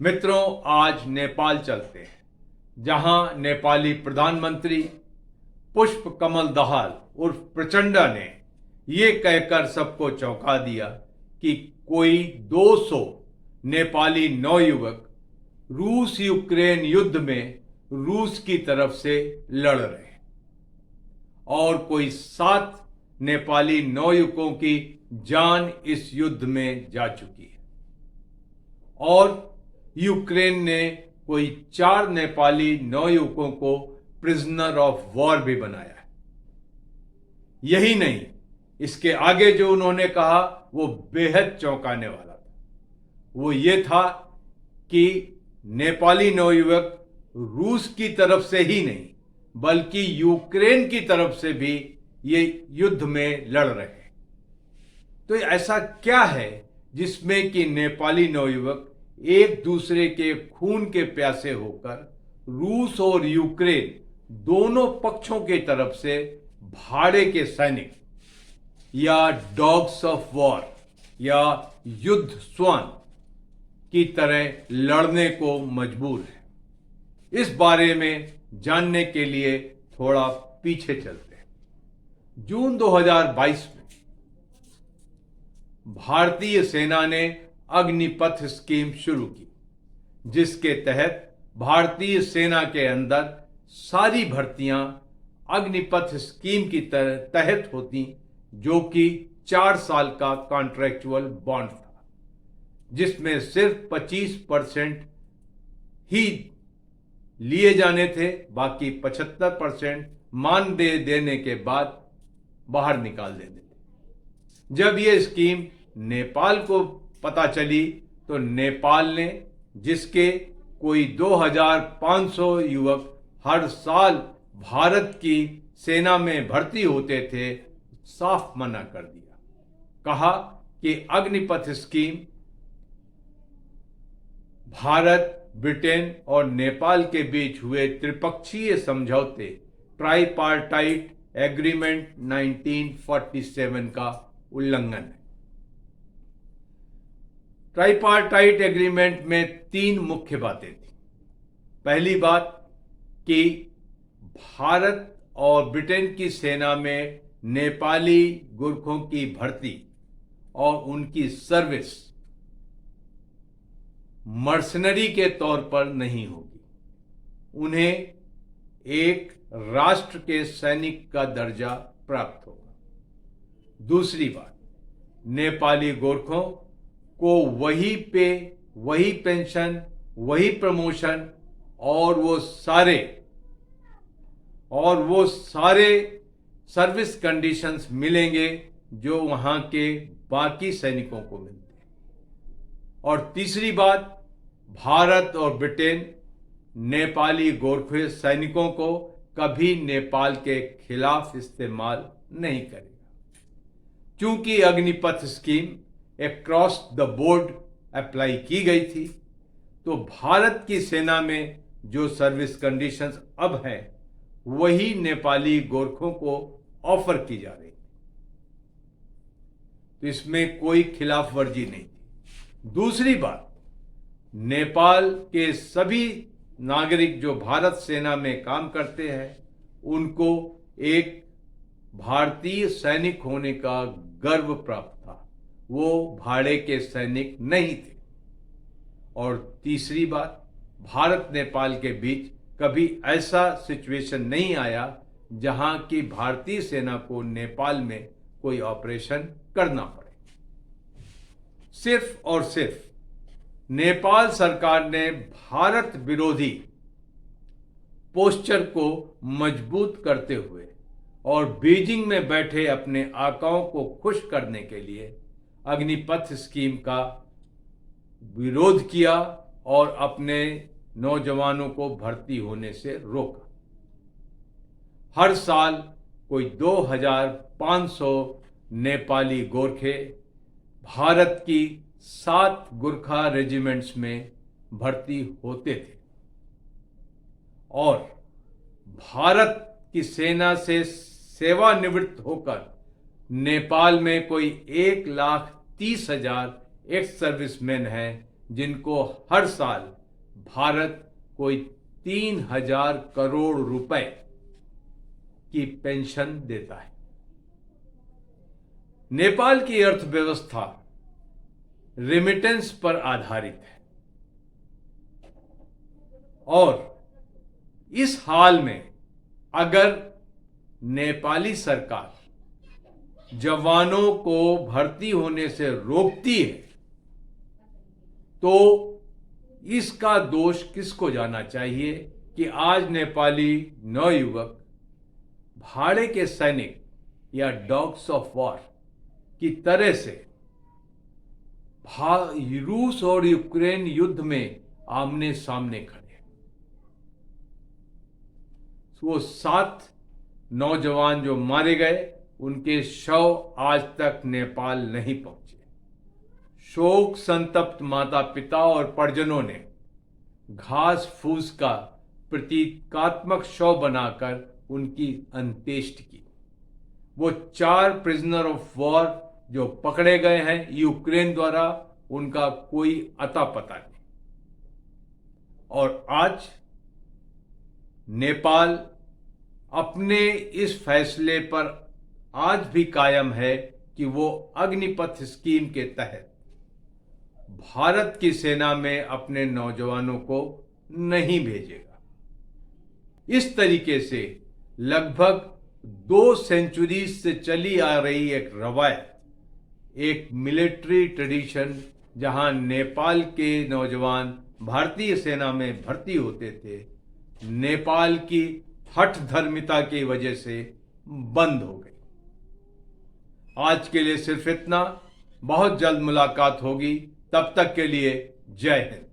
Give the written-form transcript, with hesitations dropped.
मित्रों, आज नेपाल चलते हैं, जहां नेपाली प्रधानमंत्री पुष्प कमल दहाल उर्फ प्रचंडा ने ये कहकर सबको चौंका दिया कि कोई 200 नेपाली नौयुवक रूस यूक्रेन युद्ध में रूस की तरफ से लड़ रहे हैं और कोई 7 नेपाली नौयुवकों की जान इस युद्ध में जा चुकी है और यूक्रेन ने कोई 4 नेपाली नौयुवकों को प्रिजनर ऑफ वॉर भी बनाया है। यही नहीं, इसके आगे जो उन्होंने कहा वो बेहद चौंकाने वाला था। वो ये था कि नेपाली नौयुवक रूस की तरफ से ही नहीं बल्कि यूक्रेन की तरफ से भी ये युद्ध में लड़ रहे हैं। तो ऐसा क्या है जिसमें कि नेपाली नौयुवक एक दूसरे के खून के प्यासे होकर रूस और यूक्रेन दोनों पक्षों की तरफ से भाड़े के सैनिक या डॉग्स ऑफ वॉर या युद्ध श्वान की तरह लड़ने को मजबूर है। इस बारे में जानने के लिए थोड़ा पीछे चलते हैं। जून 2022 में भारतीय सेना ने अग्निपथ स्कीम शुरू की, जिसके तहत भारतीय सेना के अंदर सारी भर्तियां अग्निपथ स्कीम की तहत होती, जो कि 4 साल का कॉन्ट्रैक्चुअल बॉन्ड था, जिसमें सिर्फ 25% ही लिए जाने थे, बाकी 75% मानदेय देने के बाद बाहर निकाल देते थे। जब यह स्कीम नेपाल को पता चली तो नेपाल ने, जिसके कोई 2500 युवक हर साल भारत की सेना में भर्ती होते थे, साफ मना कर दिया। कहा कि अग्निपथ स्कीम भारत, ब्रिटेन और नेपाल के बीच हुए त्रिपक्षीय समझौते ट्राइपार्टाइट एग्रीमेंट 1947 का उल्लंघन है। ट्राइपार्टाइट एग्रीमेंट में 3 मुख्य बातें थी। पहली बात कि भारत और ब्रिटेन की सेना में नेपाली गुरखों की भर्ती और उनकी सर्विस मर्सनरी के तौर पर नहीं होगी, उन्हें एक राष्ट्र के सैनिक का दर्जा प्राप्त होगा। दूसरी बात, नेपाली गोरखों को वही पे, वही पेंशन, वही प्रमोशन और वो सारे सर्विस कंडीशंस मिलेंगे जो वहां के बाकी सैनिकों को मिलते हैं। और तीसरी बात, भारत और ब्रिटेन नेपाली गोरखे सैनिकों को कभी नेपाल के खिलाफ इस्तेमाल नहीं करेगा। क्योंकि Agnipath scheme across the board apply की गई थी, तो भारत की सेना में जो सर्विस कंडीशंस अब है वही नेपाली गोरखों को ऑफर की जा रही थी। तो इसमें कोई खिलाफ वर्जी नहीं थी। दूसरी बात, नेपाल के सभी नागरिक जो भारत सेना में काम करते हैं उनको एक भारतीय सैनिक होने का गर्व प्राप्त था, वो भाड़े के सैनिक नहीं थे। और तीसरी बात, भारत नेपाल के बीच कभी ऐसा सिचुएशन नहीं आया जहां की भारतीय सेना को नेपाल में कोई ऑपरेशन करना पड़े। सिर्फ और सिर्फ नेपाल सरकार ने भारत विरोधी पोस्चर को मजबूत करते हुए और बीजिंग में बैठे अपने आकाओं को खुश करने के लिए अग्निपथ स्कीम का विरोध किया और अपने नौजवानों को भर्ती होने से रोका। हर साल कोई 2500 नेपाली गोरखे भारत की 7 गुरखा रेजिमेंट्स में भर्ती होते थे और भारत की सेना से सेवानिवृत्त होकर नेपाल में कोई 1,30,000 एक्स सर्विसमैन हैं जिनको हर साल भारत कोई 3,000 करोड़ रुपए की पेंशन देता है। नेपाल की अर्थव्यवस्था रेमिटेंस पर आधारित है और इस हाल में अगर नेपाली सरकार जवानों को भर्ती होने से रोकती है तो इसका दोष किसको जाना चाहिए कि आज नेपाली नवयुवक भाड़े के सैनिक या डॉग्स ऑफ वॉर की तरह से रूस और यूक्रेन युद्ध में आमने सामने खड़े। वो 7 नौजवान जो मारे गए उनके शव आज तक नेपाल नहीं पहुंचे। शोक संतप्त माता पिता और परिजनों ने घास फूस का प्रतीकात्मक शव बनाकर उनकी अंत्येष्टि की। वो 4 प्रिजनर ऑफ वॉर जो पकड़े गए हैं यूक्रेन द्वारा, उनका कोई अता पता नहीं। और आज नेपाल अपने इस फैसले पर आज भी कायम है कि वो अग्निपथ स्कीम के तहत भारत की सेना में अपने नौजवानों को नहीं भेजेगा। इस तरीके से लगभग 2 सेंचुरी से चली आ रही एक रवायत, एक मिलिट्री ट्रेडिशन जहां नेपाल के नौजवान भारतीय सेना में भर्ती होते थे, नेपाल की हठ धर्मिता की वजह से बंद हो गई। आज के लिए सिर्फ इतना। बहुत जल्द मुलाकात होगी। तब तक के लिए जय हिंद।